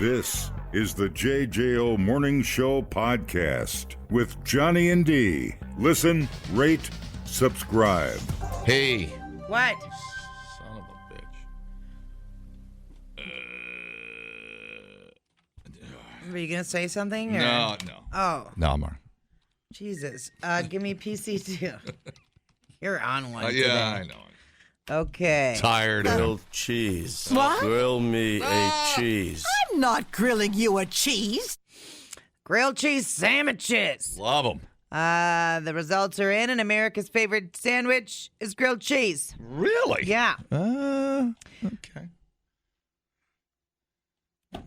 This is the JJO Morning Show podcast with Johnny and D. Listen, rate, subscribe. Hey. What? Son of a bitch. Were you going to say something? Or? No. Oh. No, I'm all right. Jesus. Give me PC2. You're on one Yeah, today. I know. Okay. Tired of Grilled cheese. What? Grill me a cheese. I'm not grilling you a cheese. Grilled cheese sandwiches. Love them. The results are in, and America's favorite sandwich is grilled cheese. Really? Yeah. Okay.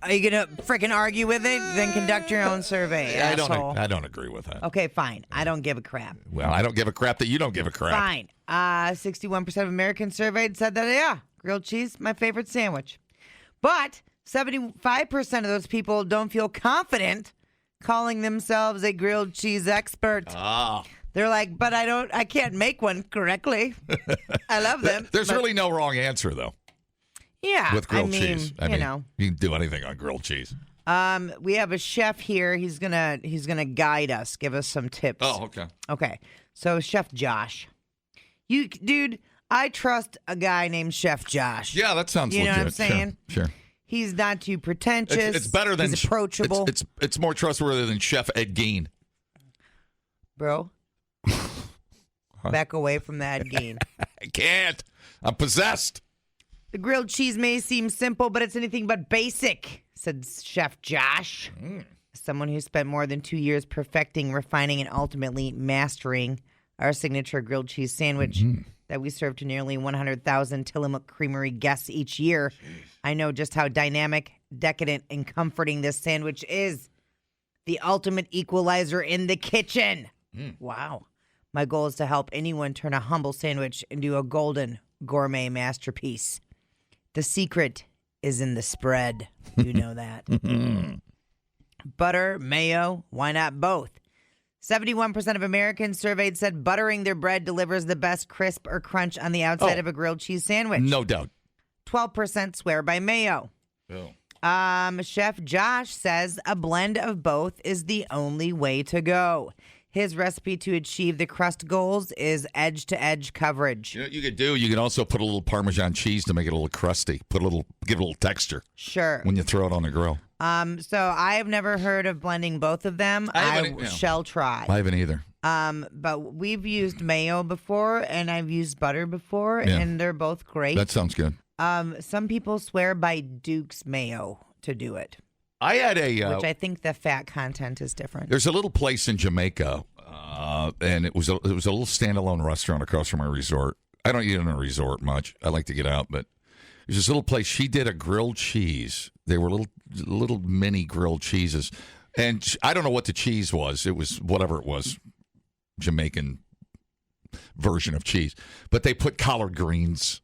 Are you going to freaking argue with it? Then conduct your own survey, asshole. I don't agree with that. Okay, fine. I don't give a crap. Well, I don't give a crap that you don't give a crap. Fine. 61% of Americans surveyed said that, yeah, grilled cheese, my favorite sandwich. But 75% of those people don't feel confident calling themselves a grilled cheese expert. Ah. They're like, but I can't make one correctly. I love them. There's but, really no wrong answer, though, yeah, with grilled cheese. I mean, you can do anything on grilled cheese. we have a chef here. He's gonna guide us, give us some tips. Oh, okay. Okay. So Chef Josh. Dude, I trust a guy named Chef Josh. Yeah, that sounds You know legit. what I'm saying? Sure. He's not too pretentious. It's better than He's approachable. It's more trustworthy than Chef Ed Gein. Bro, back away from that Gein. I can't. I'm possessed. The grilled cheese may seem simple, but it's anything but basic, said Chef Josh. Someone who spent more than 2 years perfecting, refining, and ultimately mastering our signature grilled cheese sandwich that we serve to nearly 100,000 Tillamook Creamery guests each year. I know just how dynamic, decadent, and comforting this sandwich is. The ultimate equalizer in the kitchen. Wow. My goal is to help anyone turn a humble sandwich into a golden gourmet masterpiece. The secret is in the spread. You know that. Butter, mayo, why not both? 71% of Americans surveyed said buttering their bread delivers the best crisp or crunch on the outside of a grilled cheese sandwich. No doubt. 12% swear by mayo. Oh. Chef Josh says a blend of both is the only way to go. His recipe to achieve the crust goals is edge-to-edge coverage. You know what you could do? You can also put a little Parmesan cheese to make it a little crusty. Give it a little texture. Sure. When you throw it on the grill. So I have never heard of blending both of them. I shall try. I haven't either. But we've used mayo before, and I've used butter before, and they're both great. That sounds good. Some people swear by Duke's mayo to do it. I had which I think the fat content is different. There's a little place in Jamaica, and it was a little standalone restaurant across from my resort. I don't eat in a resort much. I like to get out, but there's this little place. She did a grilled cheese. They were little mini grilled cheeses, and I don't know what the cheese was. It was whatever it was, Jamaican version of cheese. But they put collard greens.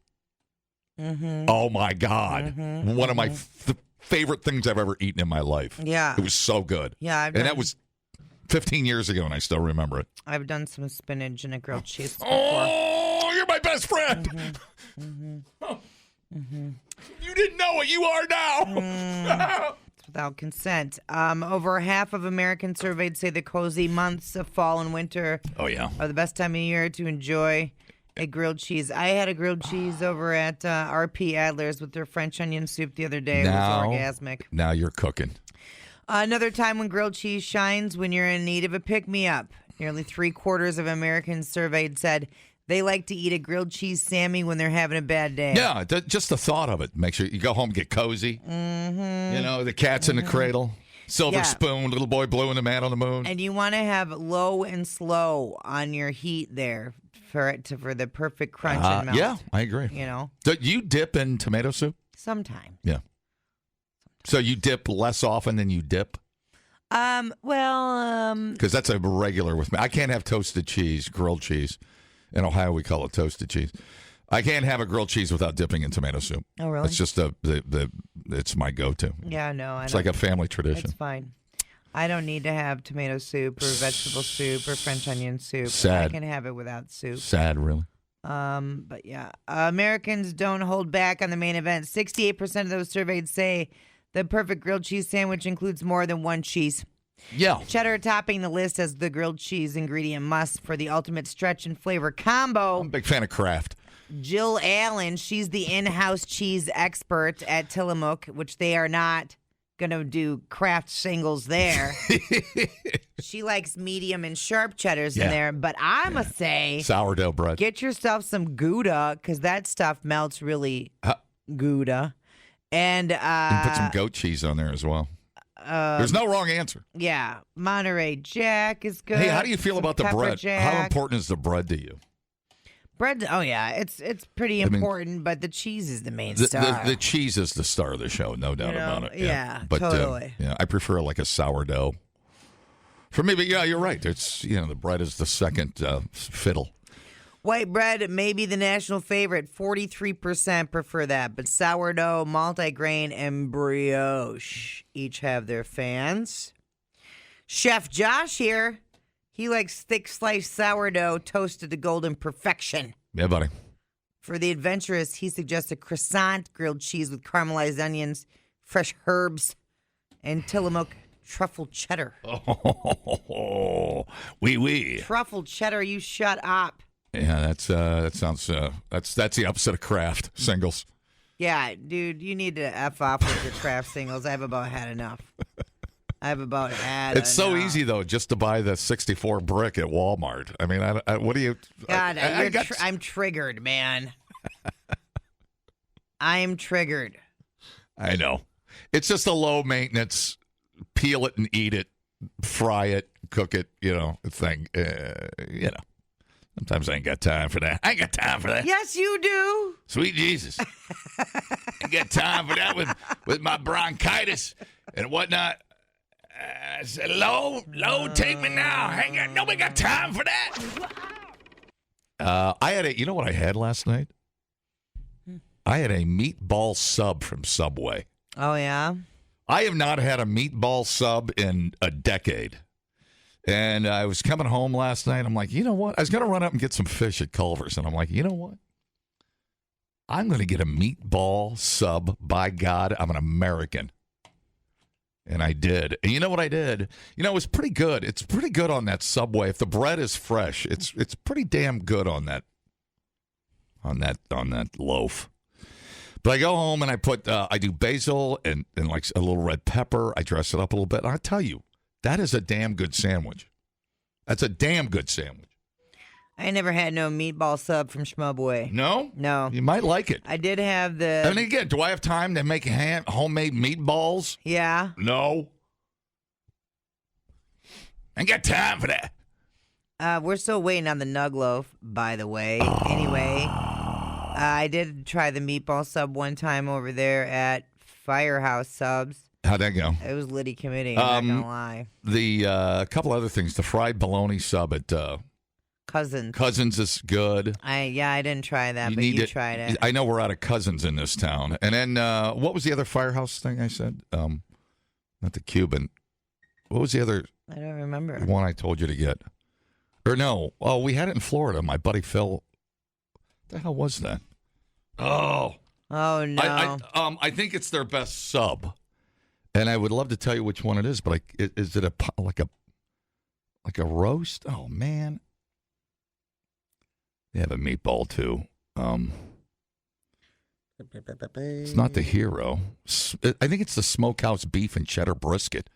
Mm-hmm. Oh my God! Mm-hmm. One of my favorite things I've ever eaten in my life. Yeah. It was so good. Yeah. And that was 15 years ago, and I still remember it. I've done some spinach in a grilled cheese before. Oh, you're my best friend. Mm-hmm. Mm-hmm. Oh. Mm-hmm. You didn't know what you are now. Without consent. Over half of Americans surveyed say the cozy months of fall and winter are the best time of year to enjoy a grilled cheese. I had a grilled cheese over at RP Adler's with their French onion soup the other day. It was orgasmic. Now you're cooking. Another time when grilled cheese shines when you're in need of a pick-me-up. Nearly 3/4 of Americans surveyed said they like to eat a grilled cheese Sammy when they're having a bad day. Yeah, just the thought of it. Make sure you go home and get cozy. Mm-hmm. You know, the cat's in the cradle. Silver spoon, little boy blue and the man on the moon. And you want to have low and slow on your heat there for the perfect crunch and melt. Yeah, I agree. You know? Do you dip in tomato soup? Sometimes. Yeah. So you dip less often than you dip? Because that's a regular with me. I can't have toasted cheese, grilled cheese. In Ohio, we call it toasted cheese. I can't have a grilled cheese without dipping in tomato soup. Oh, really? It's just it's my go-to. Yeah, no. It's like a family tradition. It's fine. I don't need to have tomato soup or vegetable soup or French onion soup. Sad. I can have it without soup. Sad, really. But yeah, Americans don't hold back on the main event. 68% of those surveyed say The perfect grilled cheese sandwich includes more than one cheese. Yeah. Cheddar topping the list as the grilled cheese ingredient must for the ultimate stretch and flavor combo. I'm a big fan of Kraft. Jill Allen, she's the in-house cheese expert at Tillamook, which they are not going to do Kraft singles there. She likes medium and sharp cheddars in there, but I must say, Sourdough bread. get yourself some Gouda because that stuff melts really Gouda. And put some goat cheese on there as well. There's no wrong answer. Yeah, Monterey Jack is good. Hey, how do you feel Some about the pepper bread? jack. How important is the bread to you? Bread? Oh yeah, it's pretty important, but the cheese is the main The, star. the cheese is the star of the show, no doubt about it. Yeah, but totally. I prefer like a sourdough. For me, but yeah, you're right. It's the bread is the second fiddle. White bread may be the national favorite. 43% prefer that, but sourdough, multigrain, and brioche each have their fans. Chef Josh here. He likes thick sliced sourdough toasted to golden perfection. Yeah, buddy. For the adventurous, he suggests a croissant grilled cheese with caramelized onions, fresh herbs, and Tillamook truffle cheddar. Oh, wee. Truffle cheddar, you shut up. Yeah, that sounds that's the opposite of Kraft singles. Yeah, dude, you need to F off with your Kraft singles. I've about had enough. It's so easy though, just to buy the 64 brick at Walmart. I mean, what do you? God, I'm triggered, man. I am triggered. I know. It's just a low maintenance. Peel it and eat it, fry it, cook it. Thing. Sometimes I ain't got time for that. I ain't got time for that. Yes, you do. Sweet Jesus. I ain't got time for that with my bronchitis and whatnot. I said, Lord, take me now. Nobody got time for that. I had you know what I had last night? I had a meatball sub from Subway. Oh, yeah? I have not had a meatball sub in a decade. And I was coming home last night. I'm like, you know what? I was going to run up and get some fish at Culver's. And I'm like, you know what? I'm going to get a meatball sub. By God, I'm an American. And I did. And you know what I did? It was pretty good. It's pretty good on that Subway. If the bread is fresh, it's pretty damn good on that loaf. But I go home and I put I do basil and like a little red pepper. I dress it up a little bit. And I tell you, that is a damn good sandwich. That's a damn good sandwich. I never had no meatball sub from Schmubway. No? No. You might like it. I did have the... And again, do I have time to make homemade meatballs? Yeah. No. Ain't got time for that. We're still waiting on the nug loaf, by the way. Anyway, I did try the meatball sub one time over there at Firehouse Subs. How'd that go? It was litty committee, I'm not going to lie. The couple other things. The fried bologna sub at Cousins is good. I didn't try that, but you tried it. I know we're out of Cousins in this town. And then what was the other Firehouse thing I said? Not the Cuban. What was the other I don't remember. one I told you to get? Or no. Oh, we had it in Florida. My buddy Phil. What the hell was that? Oh. Oh, no. I think it's their best sub. And I would love to tell you which one it is, but is it like a roast? Oh, man. They have a meatball, too. It's not the hero. I think it's the smokehouse beef and cheddar brisket.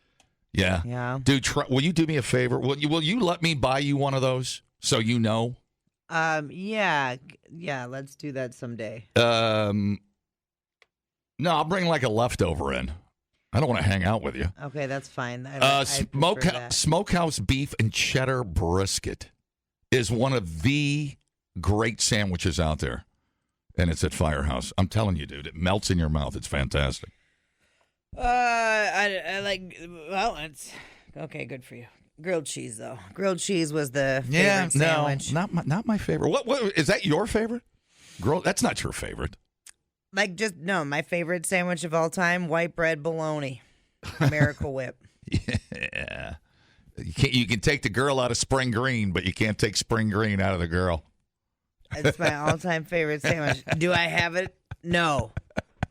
Yeah. Yeah. Dude, will you do me a favor? Will you let me buy you one of those so you know? Yeah, let's do that someday. No, I'll bring like a leftover in. I don't want to hang out with you. Okay, that's fine. I prefer that. Smokehouse beef and cheddar brisket is one of the great sandwiches out there, and it's at Firehouse. I'm telling you, dude, it melts in your mouth. It's fantastic. I like. Well, it's okay. Good for you. Grilled cheese, though. Grilled cheese was the favorite sandwich. No, not my favorite. What is that? Your favorite? That's not your favorite. My favorite sandwich of all time: white bread bologna, Miracle Whip. Yeah, you can take the girl out of spring green, but you can't take spring green out of the girl. It's my all-time favorite sandwich. Do I have it? No.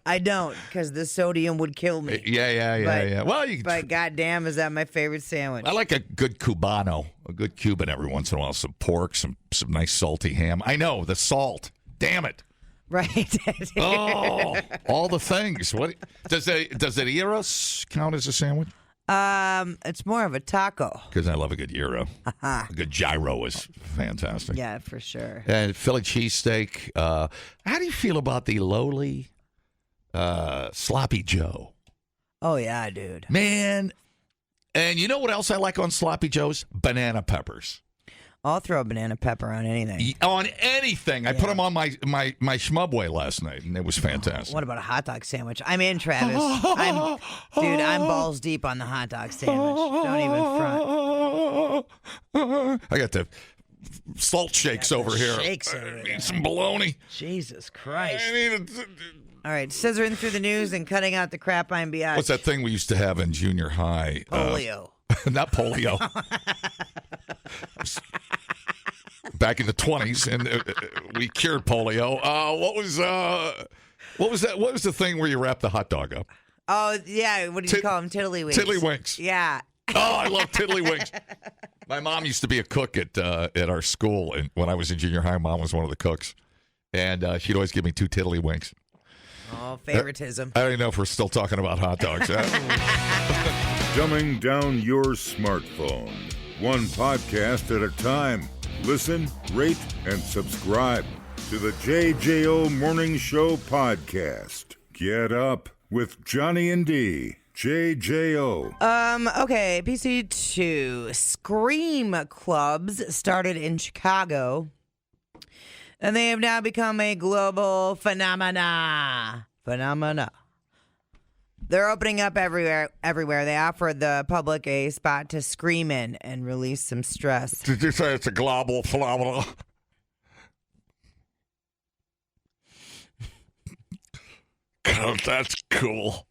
I don't, because the sodium would kill me. Yeah. Well, But goddamn, is that my favorite sandwich? I like a good Cubano, a good Cuban every once in a while. Some pork, some nice salty ham. I know, the salt. Damn it. Right. Oh, all the things. What does it gyros count as a sandwich? It's more of a taco. Because I love a good gyro. A good gyro is fantastic. Yeah, for sure. And Philly cheesesteak. How do you feel about the lowly Sloppy Joe? Oh, yeah, dude. Man. And you know what else I like on Sloppy Joes? Banana peppers. I'll throw a banana pepper on anything. On anything. I put them on my Schmubway last night, and it was fantastic. What about a hot dog sandwich? I'm in, Travis. I'm balls deep on the hot dog sandwich. Don't even front. I got the salt shakes over here. Shakes over I there. need some bologna. Jesus Christ. I need All right, scissoring through the news and cutting out the crap I'm biatch. What's that thing we used to have in junior high? Polio. Not polio. Back in the 20s, and we cured polio. What was that? What was the thing where you wrap the hot dog up? Oh, yeah. What do you call them? Tiddlywinks. Tiddlywinks. Yeah. Oh, I love tiddlywinks. My mom used to be a cook at our school, and when I was in junior high, Mom was one of the cooks, and she'd always give me 2 tiddlywinks. Oh, favoritism. I don't even know if we're still talking about hot dogs. Dumbing down your smartphone. One podcast at a time. Listen, rate, and subscribe to the JJO Morning Show podcast. Get up with Johnny and D. JJO. Okay, PC2. Scream clubs started in Chicago, and they have now become a global phenomena. They're opening up everywhere. They offer the public a spot to scream in and release some stress. Did you say it's a global phenomenon? God, that's cool.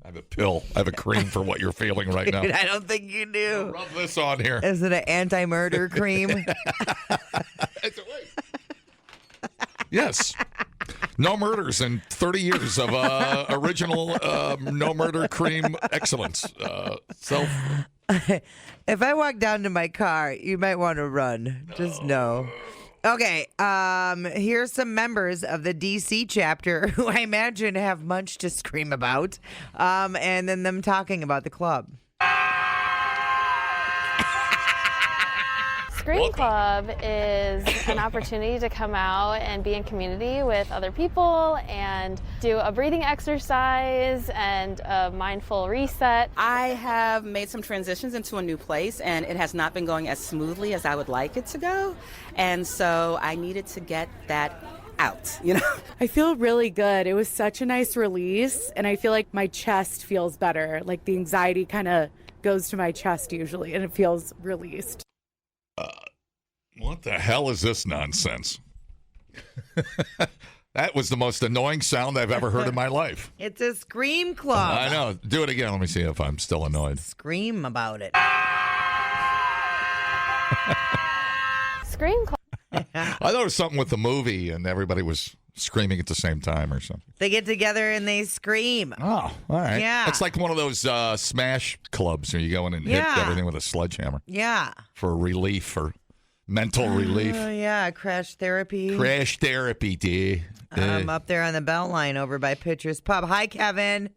I have a pill. I have a cream for what you're feeling right now. Dude, I don't think you do. Rub this on here. Is it an anti-murder cream? Yes. No murders in 30 years of original no murder cream excellence. If I walk down to my car, you might want to run. Just know. Okay, here's some members of the DC chapter who I imagine have much to scream about, and then them talking about the club. Scream Club is an opportunity to come out and be in community with other people and do a breathing exercise and a mindful reset. I have made some transitions into a new place, and it has not been going as smoothly as I would like it to go. And so I needed to get that out, I feel really good. It was such a nice release, and I feel like my chest feels better. Like the anxiety kind of goes to my chest usually, and it feels released. What the hell is this nonsense? That was the most annoying sound I've ever heard in my life. It's a scream club. I know. Do it again. Let me see if I'm still annoyed. Scream about it. Scream Club. I thought it was something with the movie and everybody was screaming at the same time or something. They get together and they scream. Oh, all right. Yeah. It's like one of those smash clubs where you go in and hit Yeah. everything with a sledgehammer Yeah. for relief, for mental relief. Oh, yeah. Crash therapy. Crash therapy, D. I'm up there on the Beltline over by Pitcher's Pub. Hi, Kevin.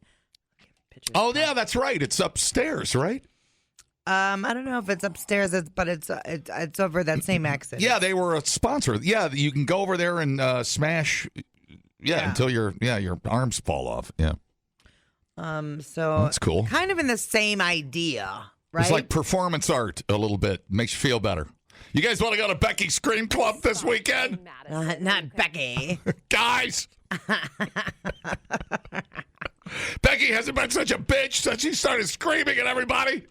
Oh, yeah, that's right. It's upstairs, right? I don't know if it's upstairs, but it's over that same exit. Yeah, they were a sponsor. Yeah, you can go over there and smash. Yeah, until your arms fall off. Yeah. So that's cool. Kind of in the same idea, right? It's like performance art a little bit. Makes you feel better. You guys want to go to Becky's Scream Club this weekend? Not Becky. Guys! Becky hasn't been such a bitch since she started screaming at everybody.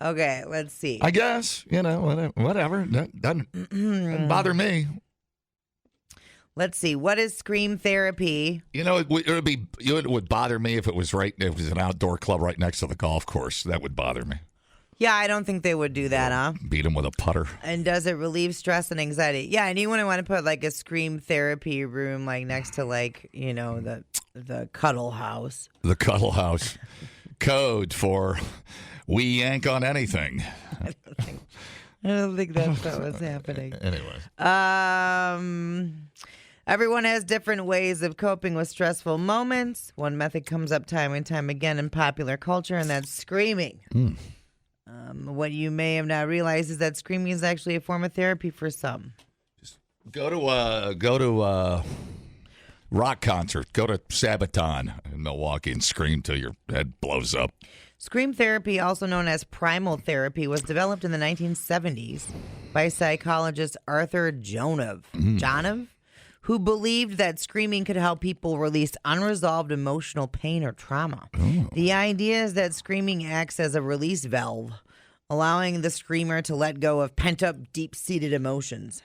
Okay, let's see. I guess, whatever. That doesn't bother me. Let's see. What is scream therapy? It would bother me if it was an outdoor club right next to the golf course. That would bother me. Yeah, I don't think they would do that, huh? Beat him with a putter. And does it relieve stress and anxiety? Yeah, and you wouldn't want to put like a scream therapy room like next to like, the cuddle house. The cuddle house. Code for we yank on anything. I don't think that's what was happening. Anyways. Everyone has different ways of coping with stressful moments. One method comes up time and time again in popular culture, and that's screaming. What you may have not realized is that screaming is actually a form of therapy for some. Just go to a rock concert. Go to Sabaton in Milwaukee and scream till your head blows up. Scream therapy, also known as primal therapy, was developed in the 1970s by psychologist Arthur Jonov, who believed that screaming could help people release unresolved emotional pain or trauma. The idea is that screaming acts as a release valve, allowing the screamer to let go of pent-up, deep-seated emotions.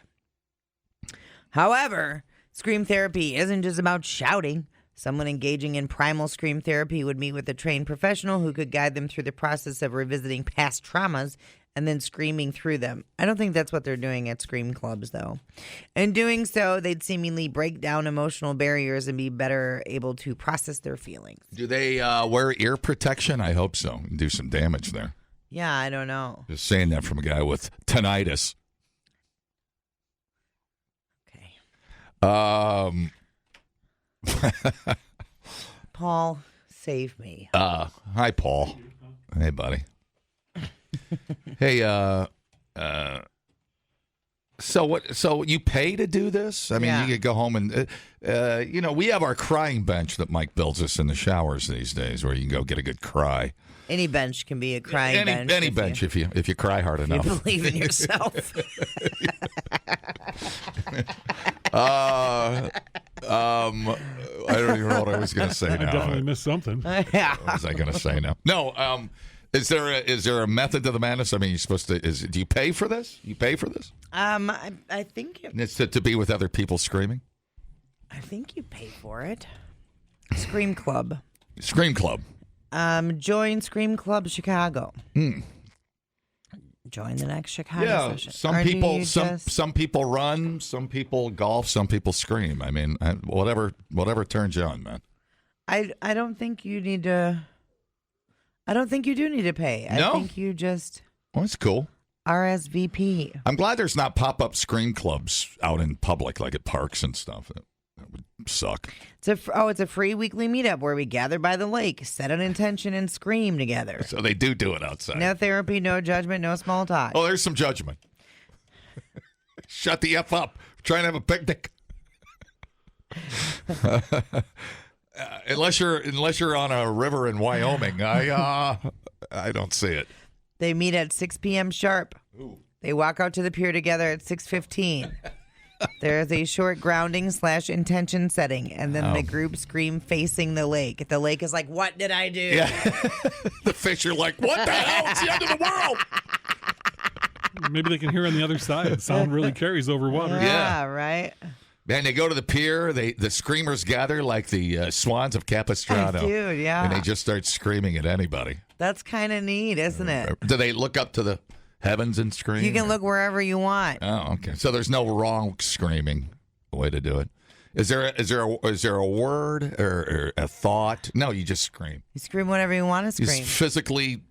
However, scream therapy isn't just about shouting. Someone engaging in primal scream therapy would meet with a trained professional who could guide them through the process of revisiting past traumas and then screaming through them. I don't think that's what they're doing at scream clubs, though. In doing so, they'd seemingly break down emotional barriers and be better able to process their feelings. Do they wear ear protection? I hope so. Do some damage there. Yeah, I don't know. Just saying that from a guy with tinnitus. Okay. Paul, save me. Hi, Paul. Hey, buddy. Hey, so you pay to do this? I mean, Yeah. you could go home and, we have our crying bench that Mike builds us in the showers these days, where you can go get a good cry. Any bench can be a crying bench. Any bench if you cry hard enough. You believe in yourself. I don't even know what I was going to say now. I definitely missed something. Yeah. What was I going to say now? No. Is there a method to the madness? I mean, you're supposed to. Do you pay for this? You pay for this? I think It's to be with other people screaming. I think you pay for it. Scream Club. Scream Club. Join Scream Club Chicago. Join the next Chicago Yeah, session. some Or do people you some just- some people run, some people golf, some people scream. I mean, whatever turns you on, man. I don't think you need to. I don't think you do need to pay. I No? think you just Well, that's cool. RSVP. I'm glad there's not pop-up scream clubs out in public like at parks and stuff. That would suck. It's a free weekly meetup where we gather by the lake, set an intention, and scream together. So they do it outside. No therapy, no judgment, no small talk. Oh, there's some judgment. Shut the F up. We're trying to have a picnic. Unless you're on a river in Wyoming, I don't see it. They meet at 6 p.m. sharp. Ooh. They walk out to the pier together at 6:15. There's a short grounding/intention setting, and then the group scream facing the lake. The lake is like, "What did I do?" Yeah. The fish are like, "What the hell? It's the end of the world." Maybe they can hear on the other side. Sound really carries over water. Yeah. Right. Man, they go to the pier. The screamers gather like the swans of Capistrano. Dude, yeah. And they just start screaming at anybody. That's kind of neat, isn't it? Do they look up to the heavens and scream? You can look wherever you want. Oh, okay. So there's no wrong screaming way to do it. Is there a word or a thought? No, you just scream. You scream whatever you want to You scream physically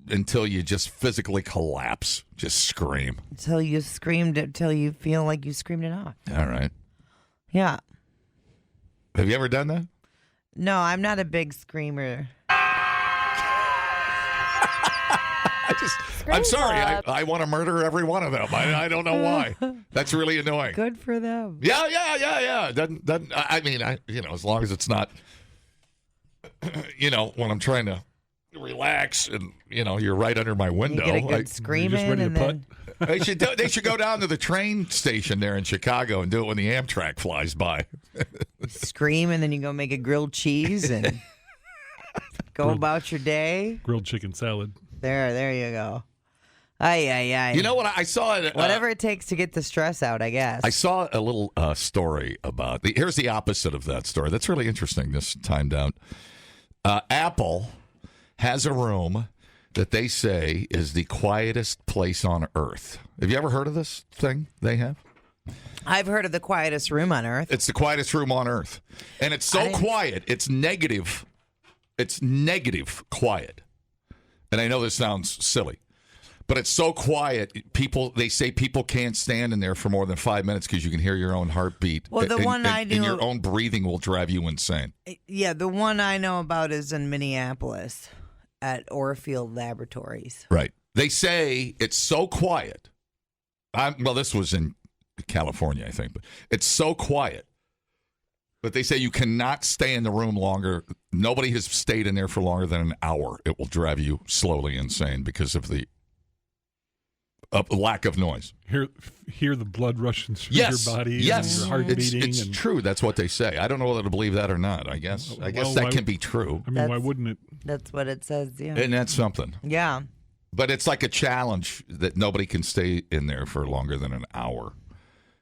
until you just physically collapse. Just scream. until you feel like you screamed enough. All right. Yeah. Have you ever done that? No, I'm not a big screamer. I'm sorry. Club. I want to murder every one of them. I don't know why. That's really annoying. Good for them. Yeah. Doesn't I mean, as long as it's not, when I'm trying to relax and you're right under my You window. get a good You're scream just in, ready to and putt. then They should go down to the train station there in Chicago and do it when the Amtrak flies by. scream, and then you go make a grilled cheese and go about your day. Grilled chicken salad. There you go. Ay. You know what? I saw it. Whatever it takes to get the stress out, I guess. I saw a little story about here's the opposite of that story. That's really interesting. This timed out. Apple has a room that they say is the quietest place on earth. Have you ever heard of this thing they have? I've heard of the quietest room on earth. It's the quietest room on earth. And it's so quiet, it's negative. It's negative quiet. And I know this sounds silly, but it's so quiet. They say people can't stand in there for more than 5 minutes because you can hear your own heartbeat. Well, the one I do, and your own breathing will drive you insane. Yeah, the one I know about is in Minneapolis at Orfield Laboratories. Right. They say it's so quiet. Well, this was in California, I think, but it's so quiet. But they say you cannot stay in the room longer. Nobody has stayed in there for longer than an hour. It will drive you slowly insane because of the lack of noise. Hear the blood rushing through your body. Yes, and your heart beating. It's true. That's what they say. I don't know whether to believe that or not. I guess that can be true. I mean, why wouldn't it? That's what it says. Yeah, and that's something. Yeah, but it's like a challenge that nobody can stay in there for longer than an hour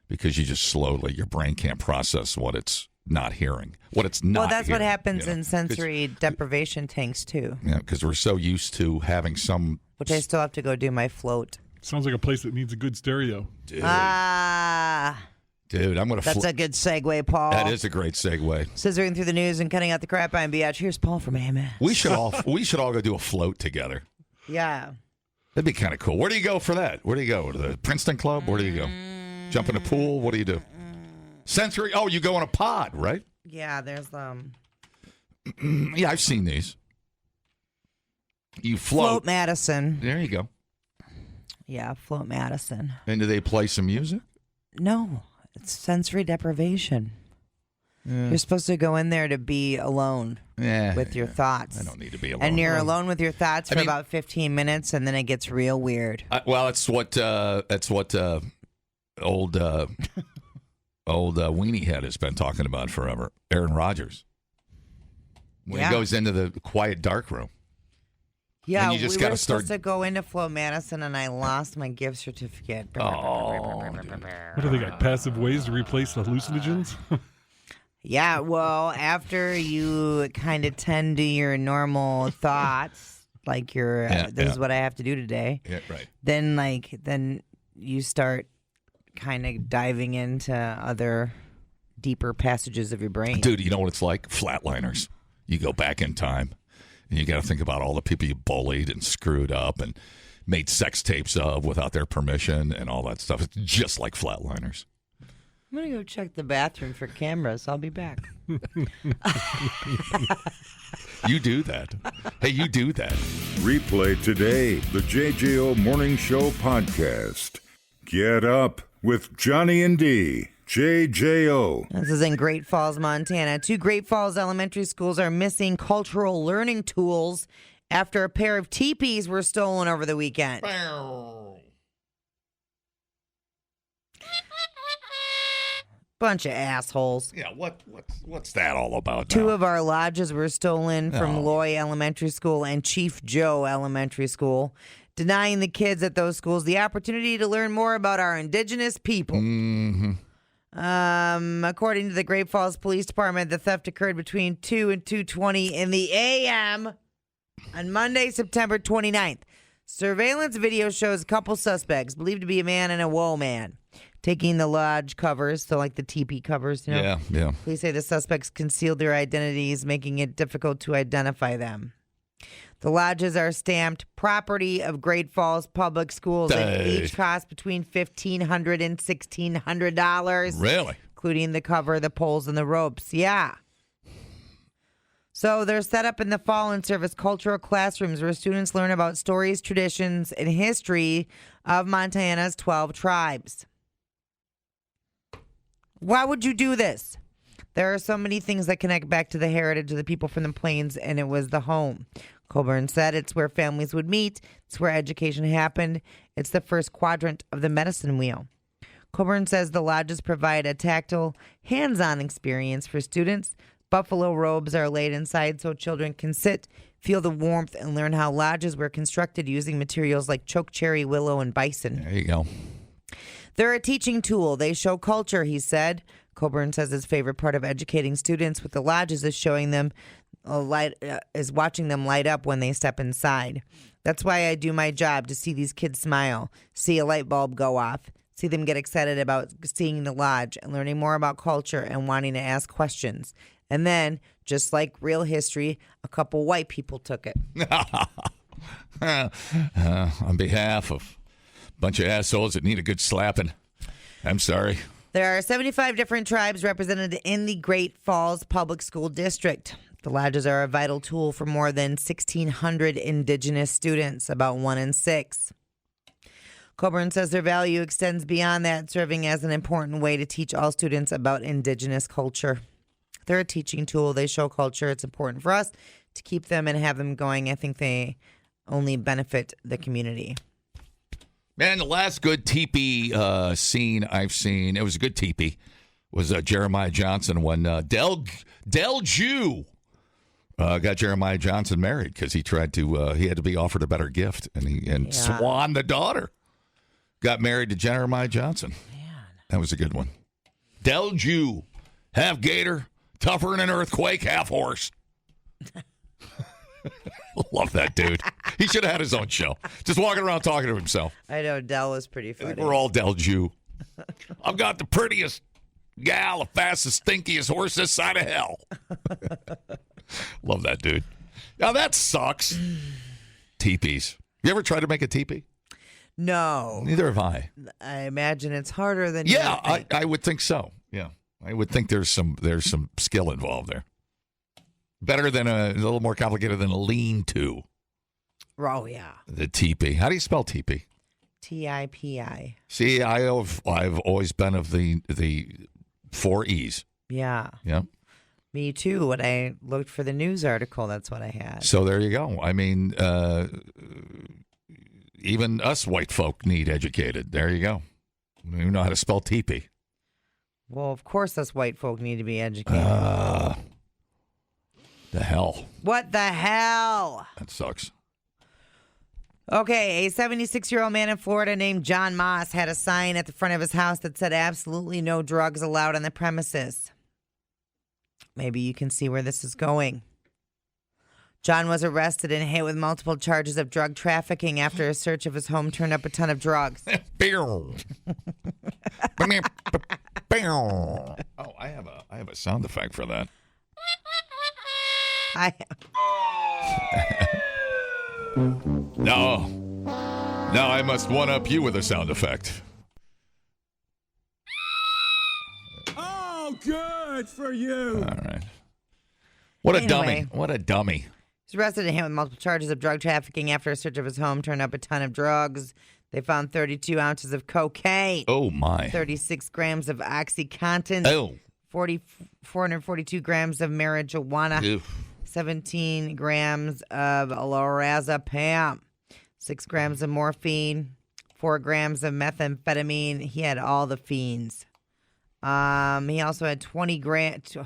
because you just slowly your brain can't process what it's not hearing, what it's not. Well, that's hearing, what happens in sensory deprivation tanks too. Yeah, because we're so used to having some. Which I still have to go do my float. Sounds like a place that needs a good stereo. Dude, I'm gonna. That's a good segue, Paul. That is a great segue. Scissoring through the news and cutting out the crap. I'm Biatch. Here's Paul from AMS. We should all go do a float together. Yeah, that'd be kind of cool. Where do you go for that? Where do you go? To the Princeton Club? Where do you go? Jump in a pool? What do you do? Sensory? Oh, you go in a pod, right? Yeah, there's Yeah, I've seen these. You float Madison. There you go. Yeah, Float Madison. And do they play some music? No, it's sensory deprivation. Yeah. You're supposed to go in there to be alone with your thoughts. I don't need to be alone. And you're alone with your thoughts for about 15 minutes, and then it gets real weird. Well, that's what old Weenie Head has been talking about forever. Aaron Rodgers. When he goes into the quiet dark room. Yeah, you just we were start... supposed to go into Float Madison, and I lost my gift certificate. What do they got? Passive ways to replace hallucinogens? Yeah, well, after you kind of tend to your normal thoughts, like this is what I have to do today. Yeah, right. Then you start kind of diving into other deeper passages of your brain. Dude, you know what it's like? Flatliners. You go back in time. And you got to think about all the people you bullied and screwed up and made sex tapes of without their permission and all that stuff. It's just like Flatliners. I'm going to go check the bathroom for cameras. I'll be back. You do that. Hey, you do that. Replay today the JJO Morning Show podcast. Get up with Johnny and D. JJO. This is in Great Falls, Montana. 2 Great Falls elementary schools are missing cultural learning tools after a pair of teepees were stolen over the weekend. Bunch of assholes. Yeah, what's that all about? 2 now? of our lodges were stolen from Loy Elementary School and Chief Joe Elementary School, denying the kids at those schools the opportunity to learn more about our indigenous people. Mm-hmm. According to the Great Falls Police Department, the theft occurred between 2 and 2:20 in the a.m. on Monday, September 29th. Surveillance video shows a couple suspects, believed to be a man and a woman, taking the lodge covers, so like the teepee covers, you know? Yeah. Police say the suspects concealed their identities, making it difficult to identify them. The lodges are stamped property of Great Falls Public Schools and each cost between $1,500 and $1,600. Really? Including the cover, the poles, and the ropes. Yeah. So they're set up in the fall and serve as cultural classrooms where students learn about stories, traditions, and history of Montana's 12 tribes. Why would you do this? There are so many things that connect back to the heritage of the people from the plains, and it was the home. Colburn said it's where families would meet. It's where education happened. It's the first quadrant of the medicine wheel. Colburn says the lodges provide a tactile, hands-on experience for students. Buffalo robes are laid inside so children can sit, feel the warmth, and learn how lodges were constructed using materials like chokecherry, willow, and bison. There you go. They're a teaching tool. They show culture, he said. Colburn says his favorite part of educating students with the lodges is showing them is watching them light up when they step inside. That's why I do my job, to see these kids smile, see a light bulb go off, see them get excited about seeing the lodge and learning more about culture and wanting to ask questions. And then, just like real history, a couple white people took it. On behalf of a bunch of assholes that need a good slapping, I'm sorry. There are 75 different tribes represented in the Great Falls Public School District. The lodges are a vital tool for more than 1,600 indigenous students, about 1 in 6. Coburn says their value extends beyond that, serving as an important way to teach all students about indigenous culture. They're a teaching tool. They show culture. It's important for us to keep them and have them going. I think they only benefit the community. Man, the last good teepee scene I've seen, it was a good teepee, was Jeremiah Johnson when Del Jew got Jeremiah Johnson married because he tried to, he had to be offered a better gift. And Swan, the daughter, got married to Jeremiah Johnson. Man. That was a good one. Del Jew, half gator, tougher than an earthquake, half horse. Love that dude. He should have had his own show. Just walking around talking to himself. I know, Del was pretty funny. We're all Del Jew. I've got the prettiest gal, the fastest, stinkiest horse this side of hell. Love that dude. Now that sucks. Teepees. You ever tried to make a teepee? No. Neither have I. I imagine it's harder than you think. I would think so. Yeah. I would think there's some skill involved there. Better than a little more complicated than a lean-to. Oh, yeah. The teepee. How do you spell teepee? T-I-P-I. See, I've always been of the 4 E's. Yeah. Yeah. Me too. When I looked for the news article, that's what I had. So there you go. I mean, even us white folk need educated. There you go. We know how to spell teepee. Well, of course us white folk need to be educated. The hell. What the hell? That sucks. Okay, a 76-year-old man in Florida named John Moss had a sign at the front of his house that said absolutely no drugs allowed on the premises. Maybe you can see where this is going. John was arrested and hit with multiple charges of drug trafficking after a search of his home turned up a ton of drugs. Oh, I have a sound effect for that. No, I must one-up you with a sound effect. Oh, good for you. All right. What a dummy. What a dummy. He's arrested and hit with multiple charges of drug trafficking after a search of his home turned up a ton of drugs. They found 32 ounces of cocaine. Oh, my. 36 grams of OxyContin. Oh. 442 grams of marijuana. Oof. 17 grams of lorazepam, 6 grams of morphine, 4 grams of methamphetamine. He had all the fiends. He also had 20 grand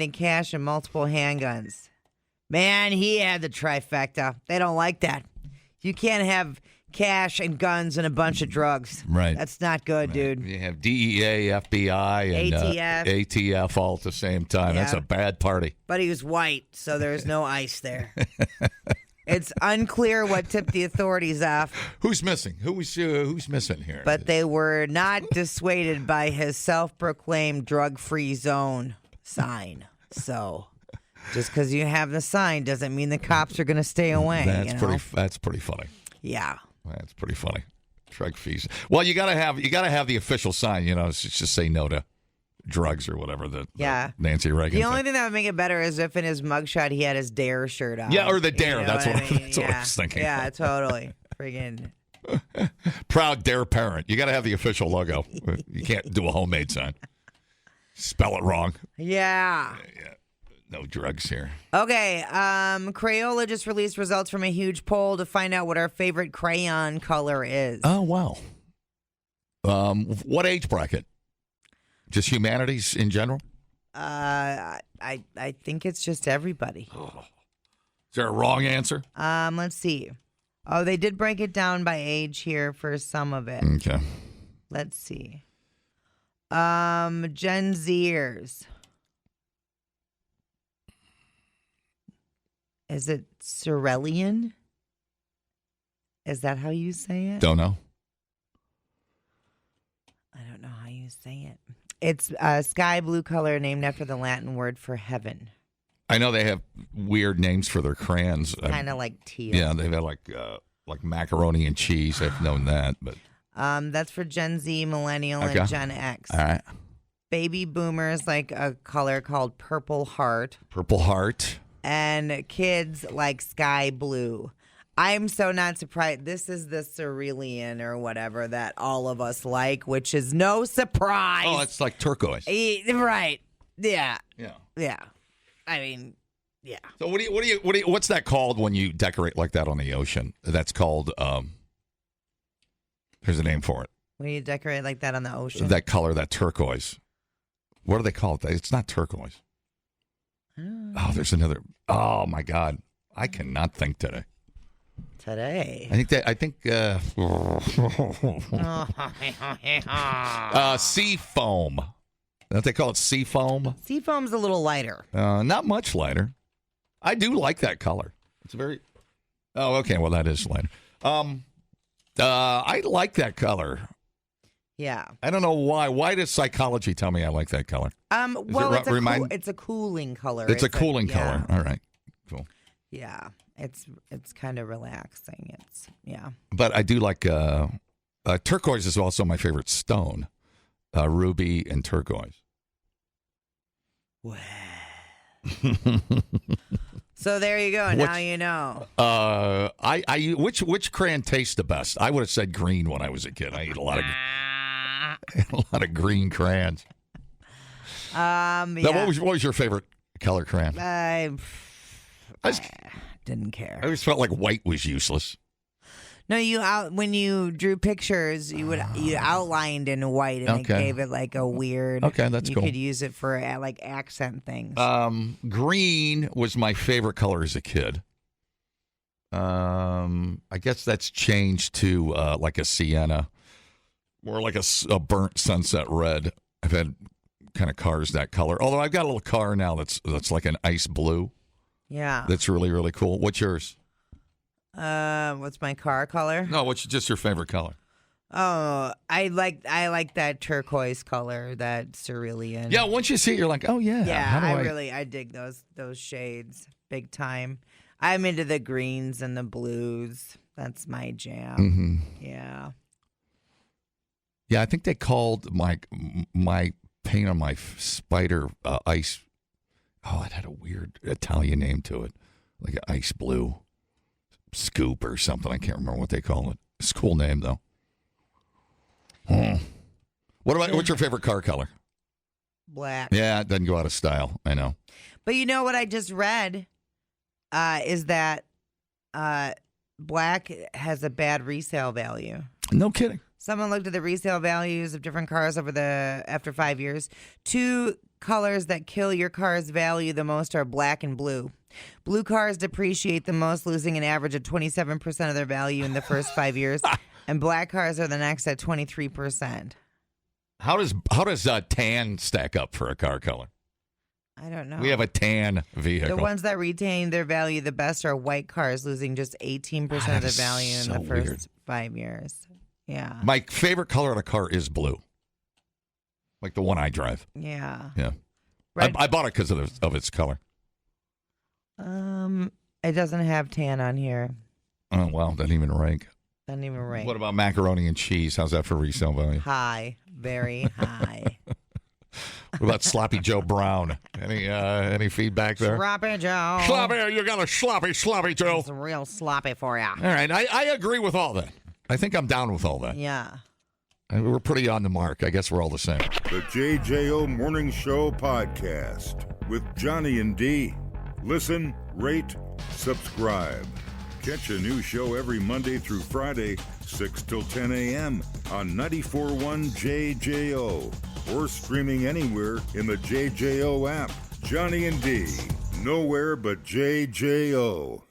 in cash and multiple handguns. Man, he had the trifecta. They don't like that. You can't have cash and guns and a bunch of drugs. Right. That's not good, dude. You have DEA, FBI, and ATF all at the same time. Yeah. That's a bad party. But he was white, so there's no ice there. It's unclear what tipped the authorities off. Who's missing? Who's missing here? But they were not dissuaded by his self-proclaimed drug-free zone sign. So just because you have the sign doesn't mean the cops are going to stay away. That's pretty funny. Yeah. That's pretty funny. Drug fees. Well, you gotta have the official sign. You know, just say no to drugs or whatever. The Nancy Reagan. The only thing that would make it better is if in his mugshot he had his Dare shirt on. Yeah, or the Dare. You know that's what I was thinking. Yeah, totally. Friggin' proud Dare parent. You got to have the official logo. You can't do a homemade sign. Spell it wrong. Yeah. No drugs here. Okay, Crayola just released results from a huge poll to find out what our favorite crayon color is. Oh, wow. What age bracket? Just humanities in general? I think it's just everybody. Oh. Is there a wrong answer? Let's see. Oh, they did break it down by age here for some of it. Okay. Let's see. Gen Zers. Is it cerulean? Is that how you say it? Don't know. I don't know how you say it. It's a sky blue color named after the Latin word for heaven. I know they have weird names for their crayons. Kind of like teal. Yeah, they've had like macaroni and cheese. I've known that, but that's for Gen Z, Millennial, Okay. and Gen X. all right. Baby boomers like a color called purple heart, Purple heart. and kids like sky blue. I'm so not surprised. This is the cerulean or whatever that all of us like, which is no surprise. Oh, it's like turquoise. Right. Yeah. Yeah. Yeah. I mean, yeah. So what's that called when you decorate like that on the ocean? That's called there's a name for it. When you decorate like that on the ocean. That color, that turquoise. What do they call it? It's not turquoise. Oh, there's another. Oh my God, I cannot think today. Today. I think sea foam. Don't they call it sea foam? Sea foam's a little lighter. Not much lighter. I do like that color. It's very. Oh, okay. Well, that is lighter. I like that color. Yeah. I don't know why. Why does psychology tell me I like that color? Well, it it's a cooling color. It's a cooling color. All right. Cool. Yeah. It's kind of relaxing. Yeah. But I do like turquoise is also my favorite stone. Ruby and turquoise. Wow. So there you go. Now you know. Which crayon tastes the best? I would have said green when I was a kid. I ate a lot of green crayons. Yeah. Now, what was your favorite color crayon? I didn't care. I always felt like white was useless. No, when you drew pictures, you outlined in white, and it gave it like a weird. Okay, that's cool. You could use it for like accent things. Green was my favorite color as a kid. I guess that's changed to like a sienna, or like a burnt sunset red. I've had kind of cars that color. Although I've got a little car now that's like an ice blue. Yeah, that's really, really cool. What's yours? What's my car color? No, what's just your favorite color? Oh, I like that turquoise color, that cerulean. Yeah, once you see it, you're like, oh yeah. Yeah, I dig those shades big time. I'm into the greens and the blues. That's my jam. Mm-hmm. Yeah. Yeah, I think they called my paint on my spider ice. Oh, it had a weird Italian name to it, like an ice blue. Scoop or something. I can't remember what they call it. It's a cool name though. What's your favorite car color? Black. Yeah, it doesn't go out of style. I know. But you know what I just read is that black has a bad resale value. No kidding. Someone looked at the resale values of different cars after 5 years. 2 colors that kill your car's value the most are black and blue. Blue cars depreciate the most, losing an average of 27% of their value in the first 5 years, and black cars are the next at 23%. How does tan stack up for a car color? I don't know. We have a tan vehicle. The ones that retain their value the best are white cars, losing just 18% of their value in the first 5 years. Yeah. My favorite color on a car is blue, like the one I drive. Yeah. Yeah. I bought it because of its color. It doesn't have tan on here. Oh, well, doesn't even rank. Doesn't even rank. What about macaroni and cheese? How's that for resale value? High. Very high. What about Sloppy Joe Brown? Any feedback there? Sloppy Joe. Sloppy, you got a sloppy Joe. It's real sloppy for you. All right, I agree with all that. I think I'm down with all that. Yeah. We're pretty on the mark. I guess we're all the same. The JJO Morning Show podcast with Johnny and D. Listen, rate, subscribe. Catch a new show every Monday through Friday, 6 till 10 a.m. on 94.1 JJO or streaming anywhere in the JJO app. Johnny and D, nowhere but JJO.